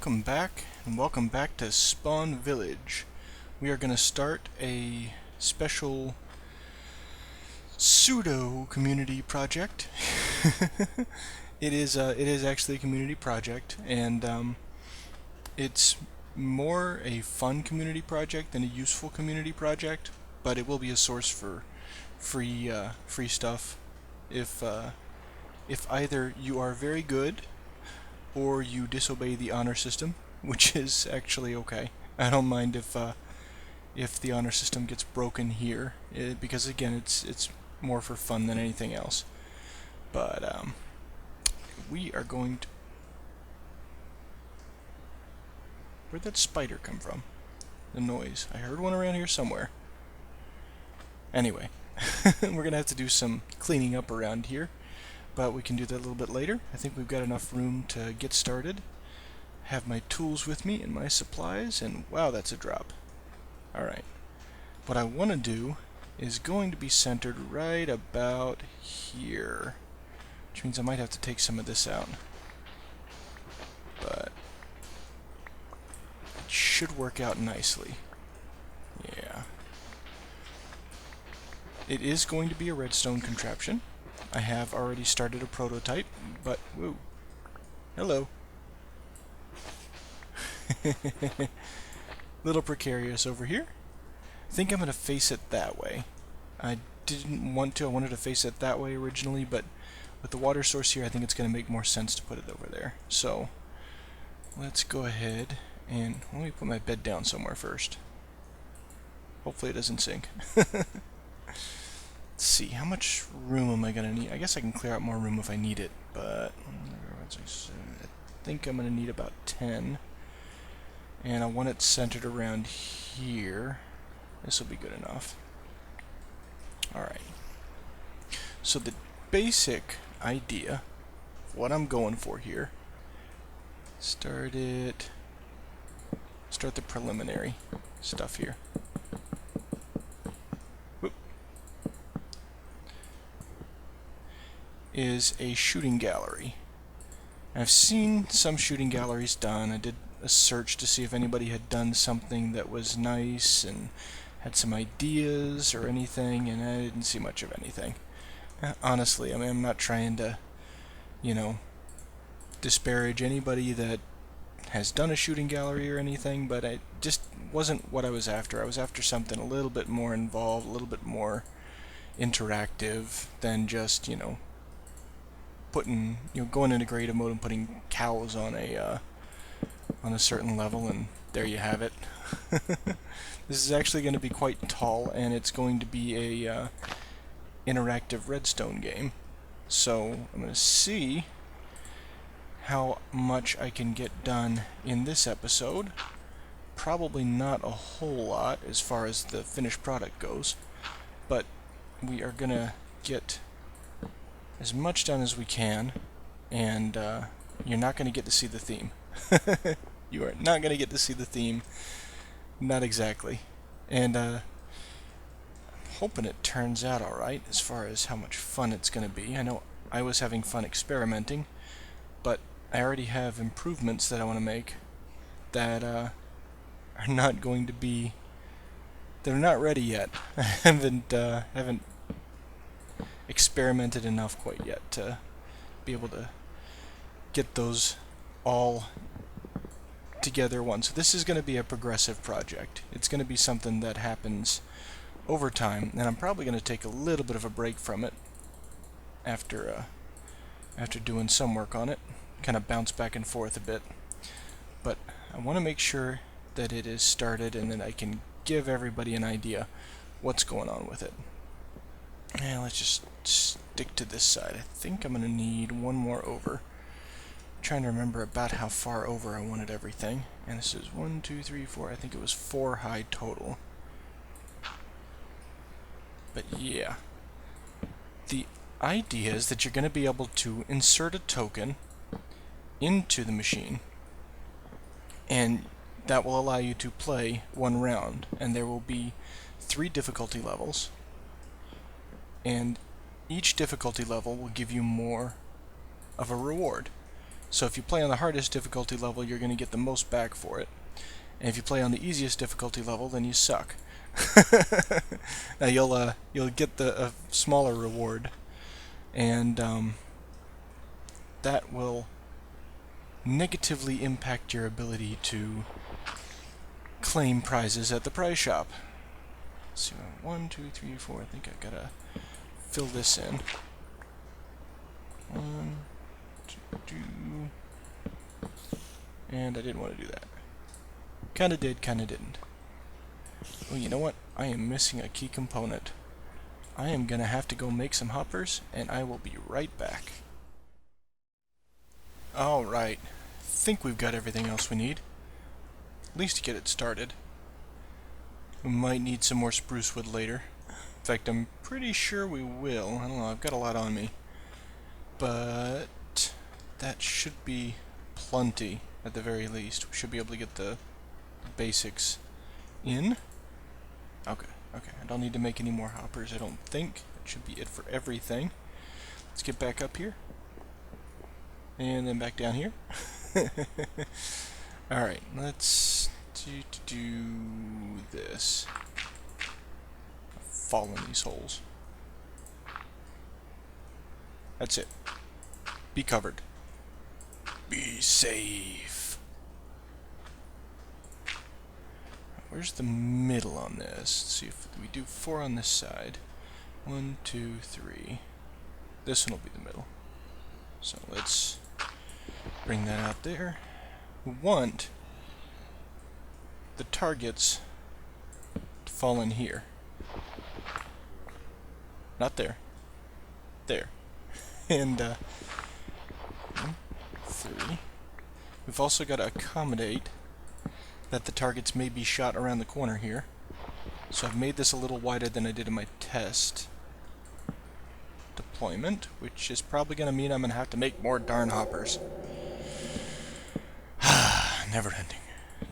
welcome back, and welcome back to Spawn Village. We are going to start a special pseudo community project. It is actually a community project, and it's more a fun community project than a useful community project. But it will be a source for free stuff if either you are very good or you disobey the honor system, which is actually okay. I don't mind if the honor system gets broken here, because again, it's more for fun than anything else. But we are going to... Where'd that spider come from? The noise. I heard one around here somewhere. Anyway, we're gonna have to do some cleaning up around here, but we can do that a little bit later. I think we've got enough room to get started. Have my tools with me and my supplies, and wow, that's a drop. Alright. What I want to do is going to be centered right about here, which means I might have to take some of this out. But it should work out nicely. Yeah. It is going to be a redstone contraption. I have already started a prototype, but whoa. Hello. Little precarious over here. I think I'm going to face it that way. I didn't want to. I wanted to face it that way originally, but with the water source here, I think it's going to make more sense to put it over there. So let's go ahead and let me put my bed down somewhere first. Hopefully it doesn't sink. Let's see, how much room am I going to need? I guess I can clear out more room if I need it, but I think I'm going to need about 10. And I want it centered around here. This will be good enough. Alright. So the basic idea of what I'm going for here, start the preliminary stuff here. Is a shooting gallery. I've seen some shooting galleries done. I did a search to see if anybody had done something that was nice and had some ideas or anything, and I didn't see much of anything. Honestly, I mean, I'm not trying to, disparage anybody that has done a shooting gallery or anything, but it just wasn't what I was after. I was after something a little bit more involved, a little bit more interactive than just, going into creative mode and putting cows on a certain level, and there you have it. This is actually going to be quite tall, and it's going to be a interactive redstone game. So I'm going to see how much I can get done in this episode. Probably not a whole lot as far as the finished product goes, but we are going to get as much done as we can, and you're not going to get to see the theme. You are not going to get to see the theme. Not exactly. And I'm hoping it turns out alright as far as how much fun it's going to be. I know I was having fun experimenting, but I already have improvements that I want to make that are not going to be... They're not ready yet. I haven't experimented enough quite yet to be able to get those all together once. So this is going to be a progressive project. It's going to be something that happens over time, and I'm probably going to take a little bit of a break from it after doing some work on it, kind of bounce back and forth a bit. But I want to make sure that it is started and that I can give everybody an idea what's going on with it. And let's just stick to this side. I think I'm going to need one more over. I'm trying to remember about how far over I wanted everything. And this is 1, 2, 3, 4. I think it was 4 high total. But yeah. The idea is that you're going to be able to insert a token into the machine, and that will allow you to play one round. And there will be 3 difficulty levels. And each difficulty level will give you more of a reward. So if you play on the hardest difficulty level, you're going to get the most back for it. And if you play on the easiest difficulty level, then you suck. Now you'll get the smaller reward, and that will negatively impact your ability to claim prizes at the prize shop. Let's see, 1, 2, 3, 4. I think I gotta fill this in. 1, 2, and I didn't want to do that. Kinda did, kinda didn't. Oh, you know what? I am missing a key component. I am gonna have to go make some hoppers, and I will be right back. Alright, think we've got everything else we need. At least to get it started. We might need some more spruce wood later. In fact, I'm pretty sure we will. I don't know, I've got a lot on me. But that should be plenty, at the very least. We should be able to get the basics in. Okay, I don't need to make any more hoppers, I don't think. That should be it for everything. Let's get back up here. And then back down here. Alright, let's do this. Fall in these holes. That's it. Be covered. Be safe. Where's the middle on this? Let's see if we do 4 on this side. 1, 2, 3. This one will be the middle. So let's bring that out there. We want the targets to fall in here. Not there. There. And 1, 3. We've also got to accommodate that the targets may be shot around the corner here. So I've made this a little wider than I did in my test deployment, which is probably going to mean I'm going to have to make more darn hoppers. Never ending.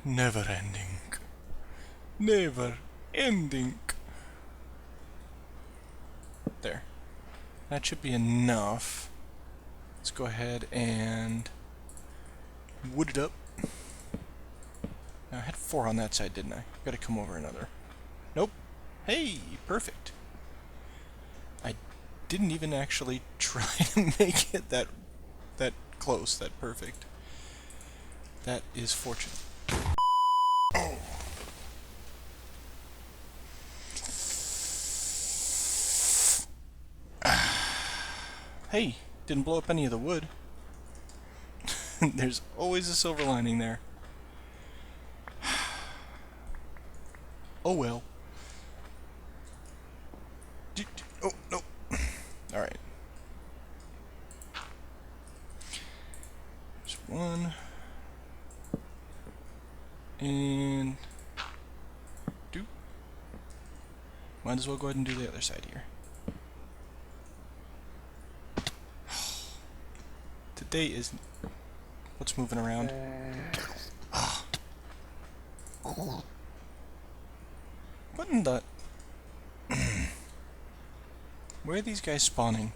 Never ending. Never ending. There. That should be enough. Let's go ahead and wood it up. Now, I had 4 on that side, didn't I? Gotta come over another. Nope. Hey, perfect. I didn't even actually try to make it that close, that perfect. That is fortunate. Oh. Hey, didn't blow up any of the wood. There's always a silver lining there. Oh well. Oh, no. Alright. There's 1. And 2. Might as well go ahead and do the other side here. Today is... What's moving around? What in the... Where are these guys spawning?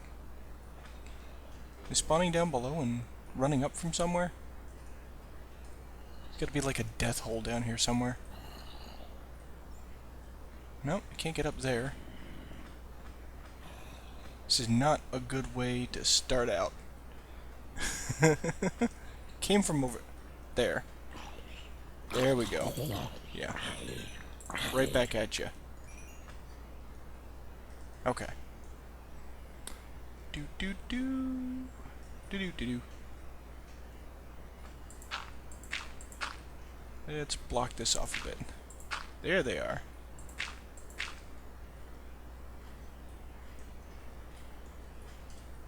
Are they spawning down below and running up from somewhere? There's gotta be like a death hole down here somewhere. Nope, I can't get up there. This is not a good way to start out. Came from over there. There we go. Yeah. Right back at you. Okay. Do do do. Do do do do. Let's block this off a bit. There they are.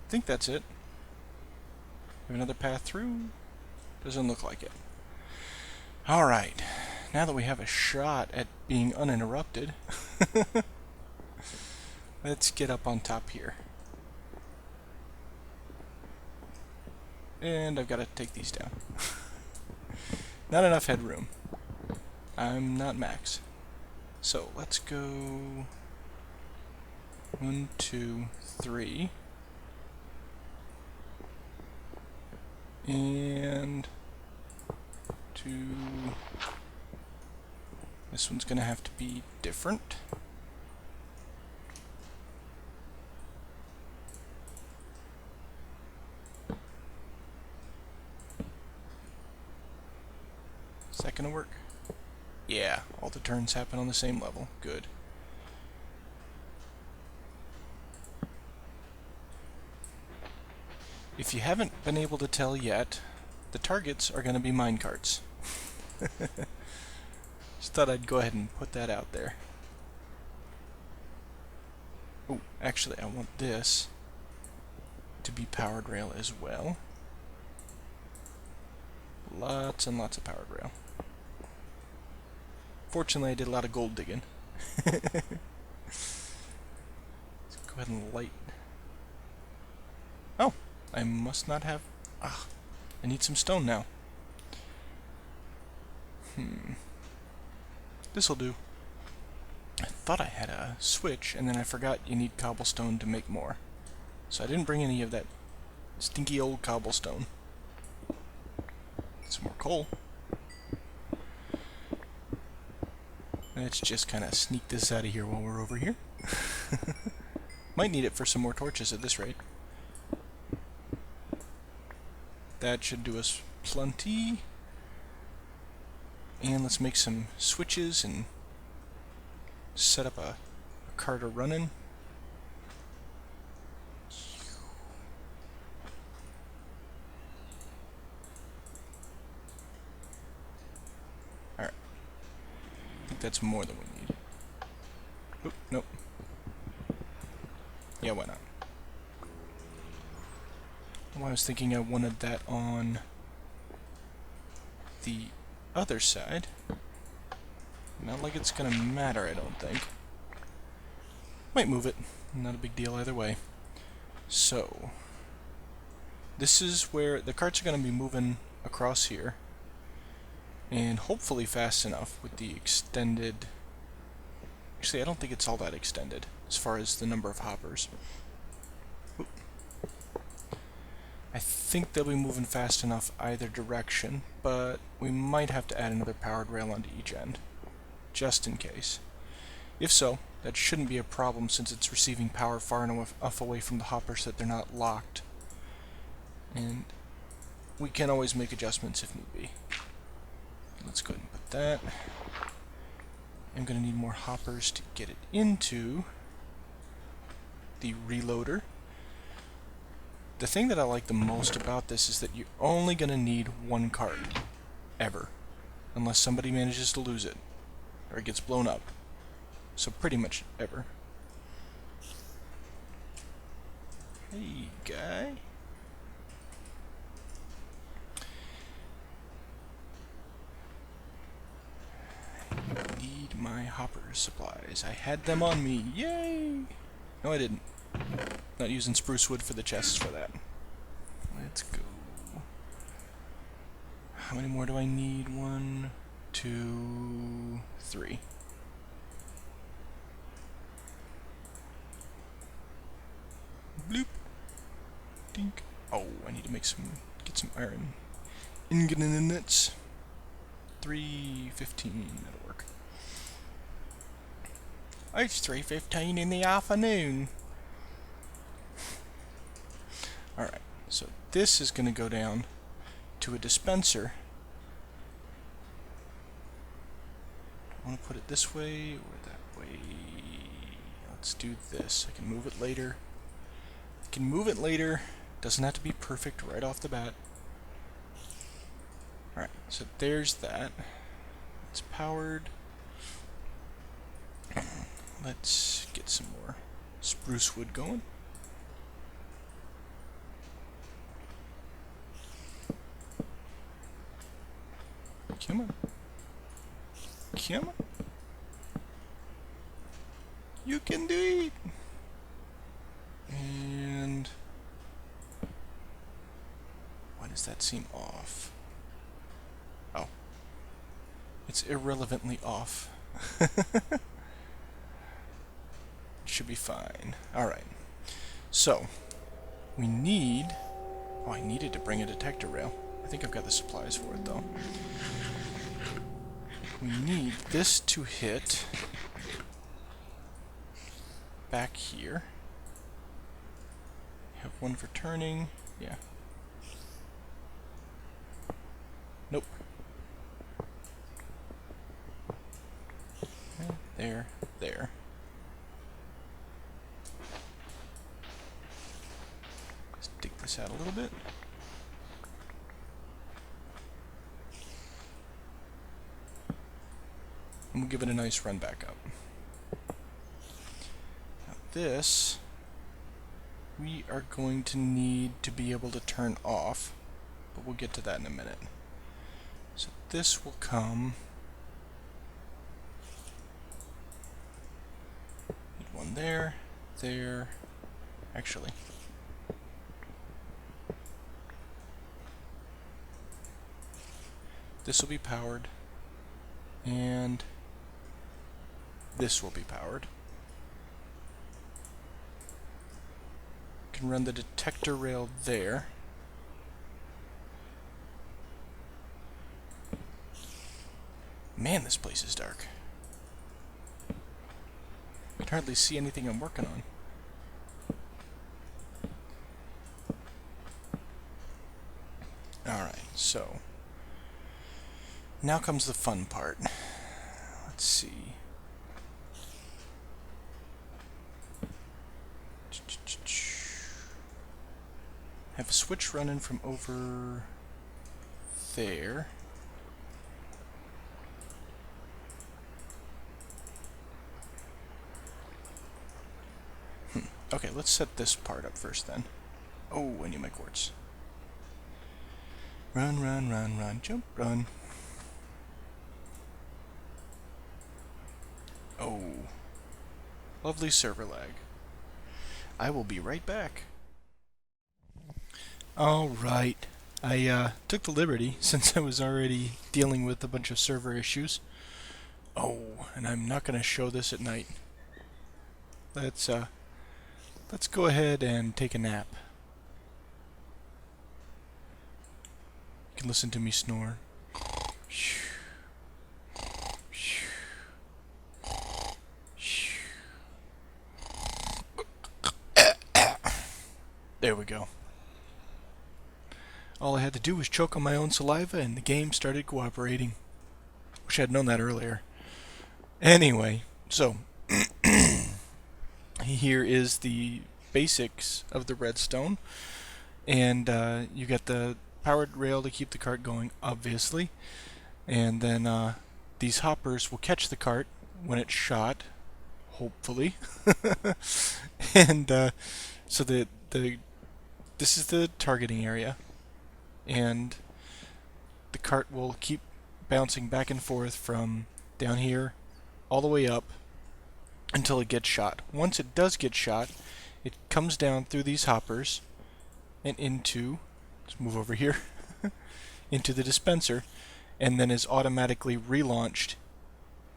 I think that's it. Have another path through? Doesn't look like it. Alright. Now that we have a shot at being uninterrupted, let's get up on top here. And I've got to take these down. Not enough headroom. I'm not max. So let's go 1, 2, 3. And this one's gonna have to be different. Is that gonna work? Yeah, all the turns happen on the same level. Good. If you haven't been able to tell yet, the targets are going to be minecarts. Just thought I'd go ahead and put that out there. Oh, actually I want this to be powered rail as well. Lots and lots of powered rail. Fortunately I did a lot of gold digging. Let's go ahead and light. Oh! I must not have... Ah, I need some stone now. This'll do. I thought I had a switch, and then I forgot you need cobblestone to make more. So I didn't bring any of that stinky old cobblestone. Some more coal. Let's just kind of sneak this out of here while we're over here. Might need it for some more torches at this rate. That should do us plenty. And let's make some switches and set up a carter running. Alright. I think that's more than we need. Oop, nope. Yeah, why not? I was thinking I wanted that on the other side. Not like it's gonna matter, I don't think. Might move it. Not a big deal either way. So, this is where the carts are gonna be moving across here. And hopefully fast enough with the extended... Actually, I don't think it's all that extended as far as the number of hoppers. I think they'll be moving fast enough either direction, but we might have to add another powered rail onto each end, just in case. If so, that shouldn't be a problem since it's receiving power far enough away from the hoppers that they're not locked. And we can always make adjustments if need be. Let's go ahead and put that. I'm going to need more hoppers to get it into the reloader. The thing that I like the most about this is that you're only going to need one cart, ever, unless somebody manages to lose it, or it gets blown up. So pretty much ever. Hey, guy. I need my hopper supplies. I had them on me. Yay! No, I didn't. Not using spruce wood for the chests for that. Let's go. How many more do I need? 1, 2, 3. Bloop. Dink. Oh, I need to get some iron ingots. 3:15. That'll work. It's 3:15 in the afternoon. Alright, so this is going to go down to a dispenser. I want to put it this way or that way. Let's do this. I can move it later. Doesn't have to be perfect right off the bat. Alright, so there's that. It's powered. Let's get some more spruce wood going. Come on. Come on. You can do it! And... why does that seem off? Oh. It's irrelevantly off. Should be fine. Alright. So, we need... Oh, I needed to bring a detector rail. I think I've got the supplies for it, though. We need this to hit back here. Have one for turning. Yeah. Nope. There, there. Let's dig this out a little bit. And we'll give it a nice run back up. Now this, we are going to need to be able to turn off, but we'll get to that in a minute. So this will come... Need one there, there, actually. This will be powered, and this will be powered. Can run the detector rail there. Man, this place is dark. I can hardly see anything I'm working on. Alright, so now comes the fun part. Let's see. Have a switch running from over there. Okay, let's set this part up first then. Oh, I need my quartz. Run, run, run, run, jump, run. Oh. Lovely server lag. I will be right back. Alright. I took the liberty, since I was already dealing with a bunch of server issues. Oh, and I'm not going to show this at night. Let's go ahead and take a nap. You can listen to me snore. There we go. All I had to do was choke on my own saliva and the game started cooperating. Wish I had known that earlier. Anyway, so here is the basics of the redstone. And you got the powered rail to keep the cart going, obviously. And then these hoppers will catch the cart when it's shot, hopefully. And so this is the targeting area. And the cart will keep bouncing back and forth from down here all the way up until it gets shot. Once it does get shot, it comes down through these hoppers and into, let's move over here, into the dispenser, and then is automatically relaunched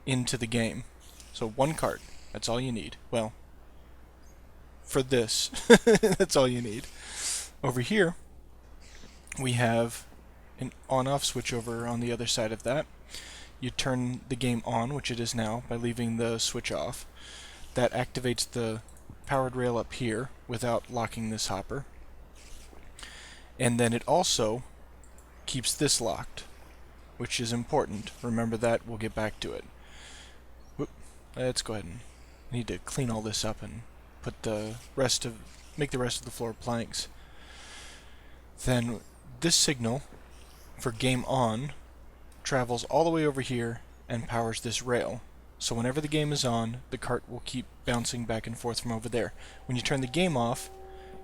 into the game. So one cart, that's all you need. Well, for this, that's all you need. Over here, we have an on-off switch over on the other side of that. You turn the game on, which it is now, by leaving the switch off. That activates the powered rail up here without locking this hopper. And then it also keeps this locked, which is important. Remember that, we'll get back to it. Whoop. Let's go ahead and need to clean all this up and put make the rest of the floor planks. Then this signal for game on travels all the way over here and powers this rail. So whenever the game is on, the cart will keep bouncing back and forth from over there. When you turn the game off,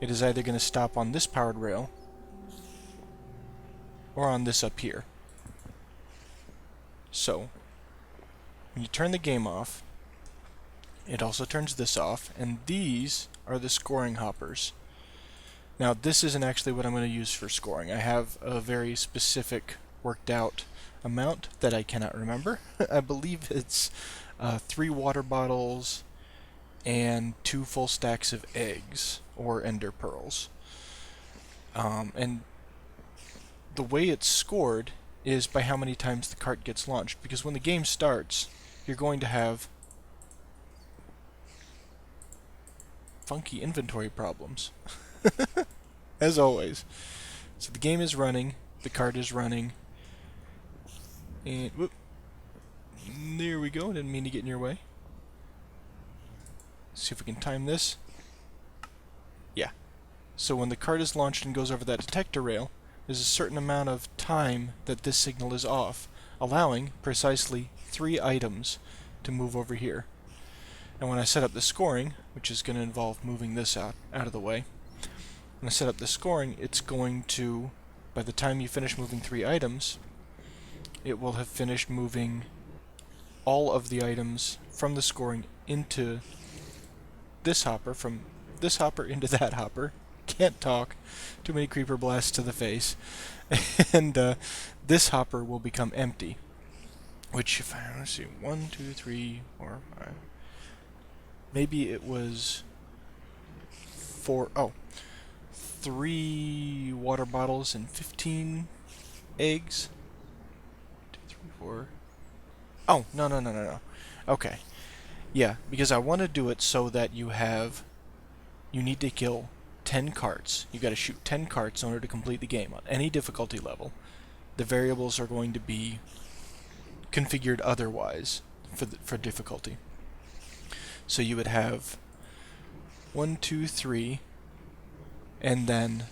it is either going to stop on this powered rail or on this up here. So when you turn the game off, it also turns this off, and these are the scoring hoppers. Now this isn't actually what I'm going to use for scoring. I have a very specific worked out amount that I cannot remember. I believe it's 3 water bottles and 2 full stacks of eggs or ender pearls. And the way it's scored is by how many times the cart gets launched, because when the game starts, you're going to have funky inventory problems, as always. So the game is running, the cart is running, and whoop, there we go. Didn't mean to get in your way. See if we can time this. Yeah. So when the cart is launched and goes over that detector rail, there's a certain amount of time that this signal is off, allowing precisely 3 items to move over here. And when I set up the scoring, which is going to involve moving this out of the way, when I set up the scoring, it's going to, by the time you finish moving 3 items, it will have finished moving all of the items from the scoring into this hopper, from this hopper into that hopper. Can't talk. Too many creeper blasts to the face. And this hopper will become empty. Which, if I let's see, 1, 2, 3, 4, 5. Maybe it was 4. Oh, 3 water bottles and 15 eggs. 2, 3, 4. Oh, no. Okay. Yeah, because I want to do it so that you need to kill 10 carts. You've got to shoot 10 carts in order to complete the game on any difficulty level. The variables are going to be configured otherwise for difficulty. So you would have 1, 2, 3, and then,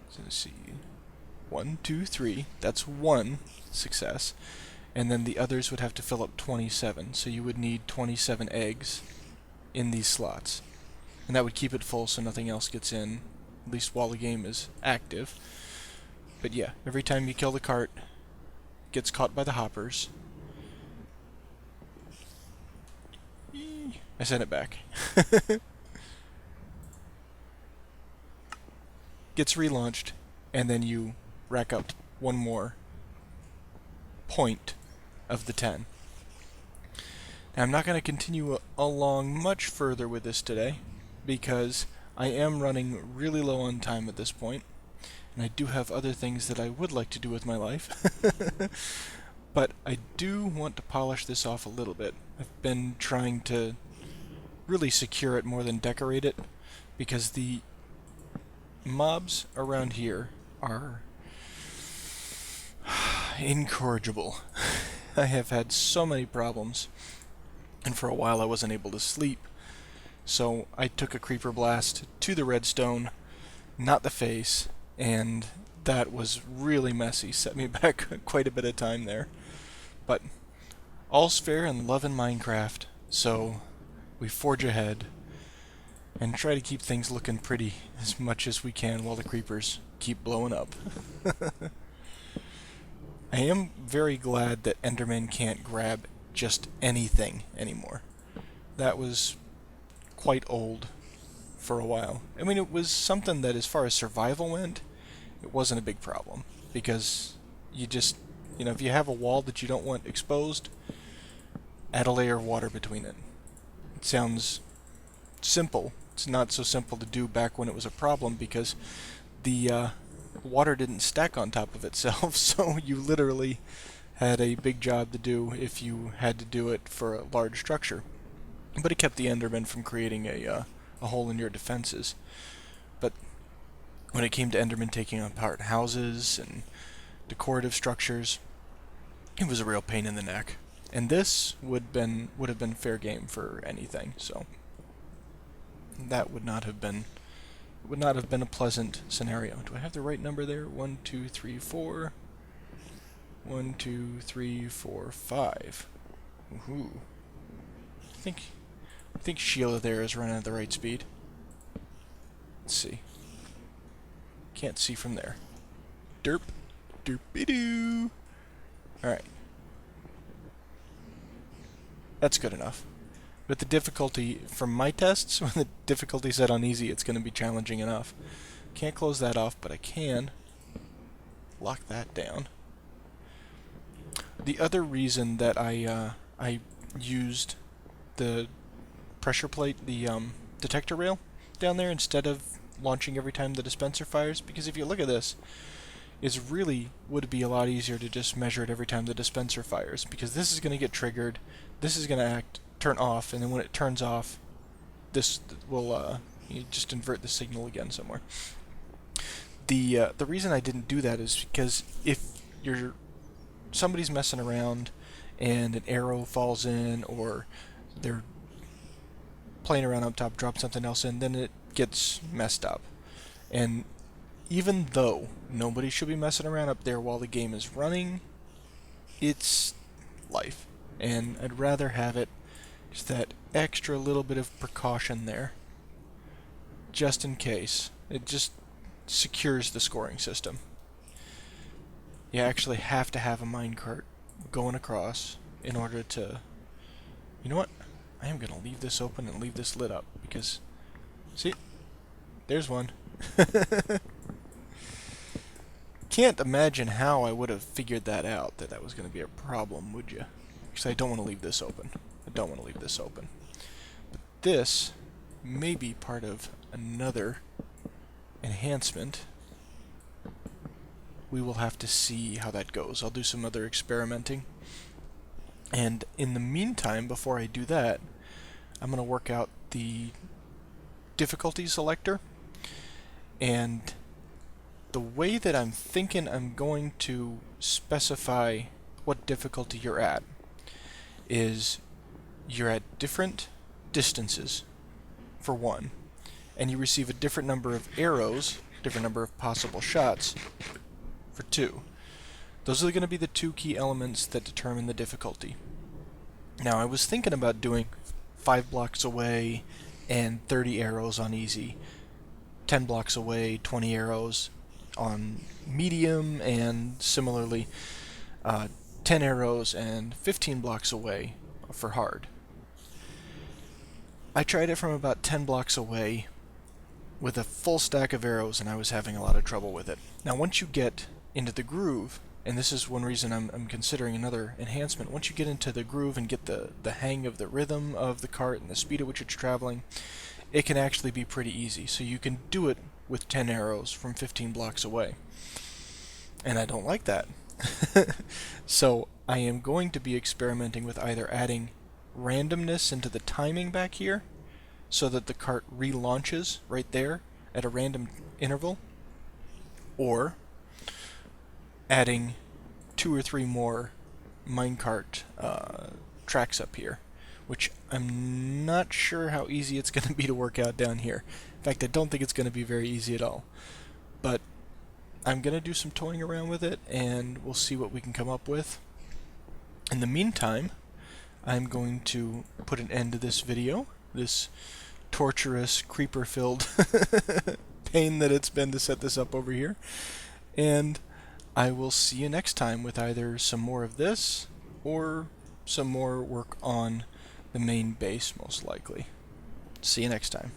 so let's see, 1, 2, 3, that's 1 success, and then the others would have to fill up 27, so you would need 27 eggs in these slots. And that would keep it full so nothing else gets in, at least while the game is active. But yeah, every time you kill the cart, it gets caught by the hoppers. I sent it back. Gets relaunched, and then you rack up one more point of the 10. Now, I'm not going to continue along much further with this today, because I am running really low on time at this point, and I do have other things that I would like to do with my life. But I do want to polish this off a little bit. I've been trying to really secure it more than decorate it, because the mobs around here are incorrigible. I have had so many problems, and for a while I wasn't able to sleep. So I took a creeper blast to the redstone, not the face, and that was really messy. Set me back quite a bit of time there. But all's fair in love and Minecraft, so we forge ahead and try to keep things looking pretty as much as we can while the creepers keep blowing up. I am very glad that Enderman can't grab just anything anymore. That was quite old for a while. I mean, it was something that, as far as survival went, it wasn't a big problem, because you just, if you have a wall that you don't want exposed, add a layer of water between it. It sounds simple. It's not so simple to do back when it was a problem, because the water didn't stack on top of itself, so you literally had a big job to do if you had to do it for a large structure. But it kept the Endermen from creating a hole in your defenses. But when it came to Endermen taking apart houses and decorative structures, it was a real pain in the neck. And this would have been fair game for anything, so that would not have been a pleasant scenario. Do I have the right number there? 1, 2, 3, 4. 1, 2, 3, 4, 5. Woohoo. I think Sheila there is running at the right speed. Let's see. Can't see from there. Derp. Derpy-doo. Alright. That's good enough. With the difficulty, from my tests, when the difficulty set on easy, it's going to be challenging enough. Can't close that off, but I can lock that down. The other reason that I used the pressure plate, the detector rail down there instead of launching every time the dispenser fires, because if you look at this, it really would be a lot easier to just measure it every time the dispenser fires, because this is going to get triggered, this is going to turn off, and then when it turns off, this will you just invert the signal again somewhere. The reason I didn't do that is because if somebody's messing around and an arrow falls in, or they're playing around up top, drop something else in, then it gets messed up. And even though nobody should be messing around up there while the game is running, it's life. And I'd rather have it just that extra little bit of precaution there, just in case. It just secures the scoring system. You actually have to have a minecart going across in order to... You know what? I am going to leave this open and leave this lit up, because... See? There's one. Can't imagine how I would have figured that out, that was going to be a problem, would you? Because I don't want to leave this open. I don't want to leave this open. But this may be part of another enhancement. We will have to see how that goes. I'll do some other experimenting. And in the meantime, before I do that, I'm going to work out the difficulty selector. And the way that I'm thinking I'm going to specify what difficulty you're at is you're at different distances, for one, and you receive a different number of arrows, different number of possible shots, for two. Those are going to be the two key elements that determine the difficulty. Now, I was thinking about doing 5 blocks away and 30 arrows on easy, 10 blocks away, 20 arrows on medium, and similarly 10 arrows and 15 blocks away for hard. I tried it from about 10 blocks away with a full stack of arrows, and I was having a lot of trouble with it. Now, once you get into the groove, and this is one reason I'm considering another enhancement, once you get into the groove and get the hang of the rhythm of the cart and the speed at which it's traveling, it can actually be pretty easy. So you can do it with 10 arrows from 15 blocks away. And I don't like that. So I am going to be experimenting with either adding randomness into the timing back here, so that the cart relaunches right there at a random interval, or adding 2 or 3 more minecart tracks up here, which I'm not sure how easy it's going to be to work out down here. In fact, I don't think it's going to be very easy at all. But I'm going to do some toying around with it, and we'll see what we can come up with. In the meantime, I'm going to put an end to this video, this torturous, creeper-filled pain that it's been to set this up over here, and I will see you next time with either some more of this, or some more work on the main base, most likely. See you next time.